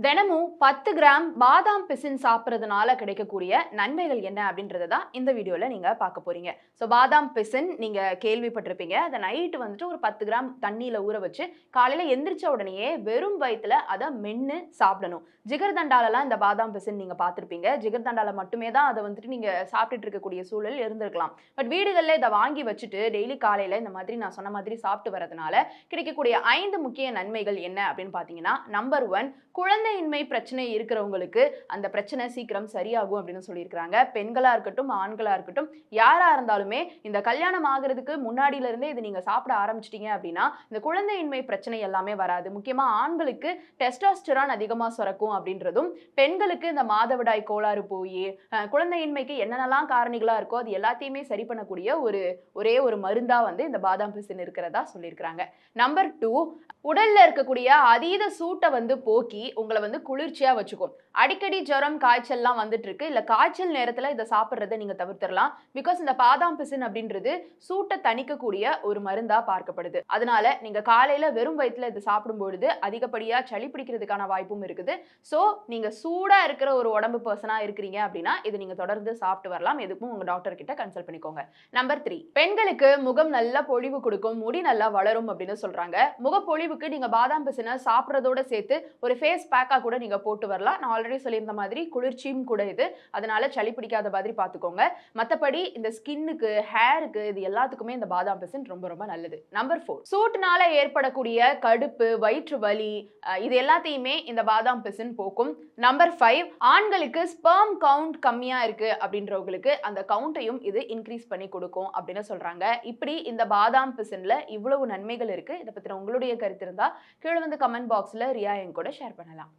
தினமும் 10 கிராம் பாதாம் பிசின் சாப்பிட்றதுனால கிடைக்கக்கூடிய நன்மைகள் என்ன அப்படின்றத தான் இந்த வீடியோல நீங்க பார்க்க போறீங்க. ஸோ பாதாம் பிசின் நீங்க கேள்விப்பட்டிருப்பீங்க. அதை நைட்டு வந்துட்டு ஒரு 10 கிராம் தண்ணியில ஊற வச்சு காலையில எந்திரிச்ச உடனேயே வெறும் வயித்துல அதை மென்னு சாப்பிடணும். ஜிகர்தண்டாலலாம் இந்த பாதாம் பிசின் நீங்க பார்த்திருப்பீங்க. ஜிகர்தண்டால மட்டுமே தான் அதை வந்துட்டு நீங்க சாப்பிட்டுட்டு இருக்கக்கூடிய சூழல் இருந்திருக்கலாம். பட் வீடுகளில் இதை வாங்கி வச்சுட்டு டெய்லி காலையில இந்த மாதிரி நான் சொன்ன மாதிரி சாப்பிட்டு வரதுனால கிடைக்கக்கூடிய 5 முக்கிய நன்மைகள் என்ன அப்படின்னு பார்த்தீங்கன்னா, நம்பர் 1, குழந்தையின்மை பிரச்சனை இருக்கிறவங்களுக்கு அந்த பிரச்சனை சீக்கிரம் சரியாகும் அப்படின்னு சொல்லியிருக்கிறாங்க. பெண்களா இருக்கட்டும், ஆண்களா இருக்கட்டும், யாரா இருந்தாலுமே இந்த கல்யாணம் ஆகிறதுக்கு முன்னாடியில இருந்தே இதை நீங்க சாப்பிட ஆரம்பிச்சிட்டீங்க அப்படின்னா இந்த குழந்தையின்மை பிரச்சனை எல்லாமே வராது. முக்கியமா ஆண்களுக்கு டெஸ்டாஸ்டரான் அதிகமா சுரக்கும் அப்படின்றதும், பெண்களுக்கு இந்த மாதவிடாய் கோளாறு போய் குழந்தையின்மைக்கு என்னென்னலாம் காரணிகளா இருக்கோ அது எல்லாத்தையுமே சரி பண்ணக்கூடிய ஒரே ஒரு மருந்தா வந்து இந்த பாதாம் பிசின் இருக்கிறதா சொல்லியிருக்கிறாங்க. நம்பர் 2, உடல்ல இருக்கக்கூடிய அதீத சூட்டை வந்து போக்கி உங்களை வந்து குளிர்ச்சியா வச்சுக்கும். அடிக்கடி ஜுரம், காய்ச்சல்லாம் வந்துட்டு இருக்கு, இல்ல காய்ச்சல் நேரத்துல இதை சாப்பிட்றதை நீங்க தவிர்த்திடலாம். பிகாஸ் இந்த பாதாம் பிசின் அப்படின்றது சூட்டை தணிக்கக்கூடிய ஒரு மருந்தா பார்க்கப்படுது. அதனால நீங்க காலையில வெறும் வயிற்றுல இதை சாப்பிடும் பொழுது அதிகப்படியா சளி பிடிக்கிறதுக்கான வாய்ப்பும் இருக்குது. ஸோ நீங்க சூடா இருக்கிற ஒரு உடம்பு பர்சனா இருக்கிறீங்க அப்படின்னா இது நீங்க தொடர்ந்து சாப்பிட்டு வரலாம். எதுக்கும் உங்க டாக்டர் கிட்ட கன்சல்ட் பண்ணிக்கோங்க. நம்பர் 3, பெண்களுக்கு முகம் நல்லா பொழிவு கொடுக்கும், முடி நல்லா வளரும் அப்படின்னு சொல்றாங்க. முகப்பொழிவுக்கு நீங்க பாதாம் பிசினை சாப்பிட்றதோட சேர்த்து ஒரு ஃபேஸ் பேக்கா கூட நீங்க போட்டு வரலாம். நான் ஆல்ரெடி சொல்லியிருந்த மாதிரி குளிர்ச்சியும் கூட இது. அதனால சளி பிடிக்காத மாதிரி பார்த்துக்கோங்க. மற்றபடி இந்த ஸ்கின்னுக்கு, ஹேருக்கு, இது எல்லாத்துக்குமே இந்த பாதாம் பிசின் ரொம்ப ரொம்ப நல்லது. நம்பர் 4, சூட்டுனால ஏற்படக்கூடிய கடுப்பு, வயிற்று வலி, இது எல்லாத்தையுமே இந்த பாதாம் பிசின் போக்கும். நம்பர் 5, ஆண்களுக்கு ஸ்பெர்ம் கவுண்ட் கம்மியா இருக்கு அப்படின்றவங்களுக்கு அந்த கவுண்ட்டையும் இது இன்க்ரீஸ் பண்ணி கொடுக்கும் அப்படின்னு சொல்றாங்க. இப்படி இந்த பாதாம் பிசின்ல இவ்வளவு நன்மைகள் இருக்கு. இதை பத்தின உங்களுடைய கருத்து இருந்தா கீழே வந்து கமெண்ட் பாக்ஸ்ல ரியா என் கூட ஷேர் பண்ணலாம்.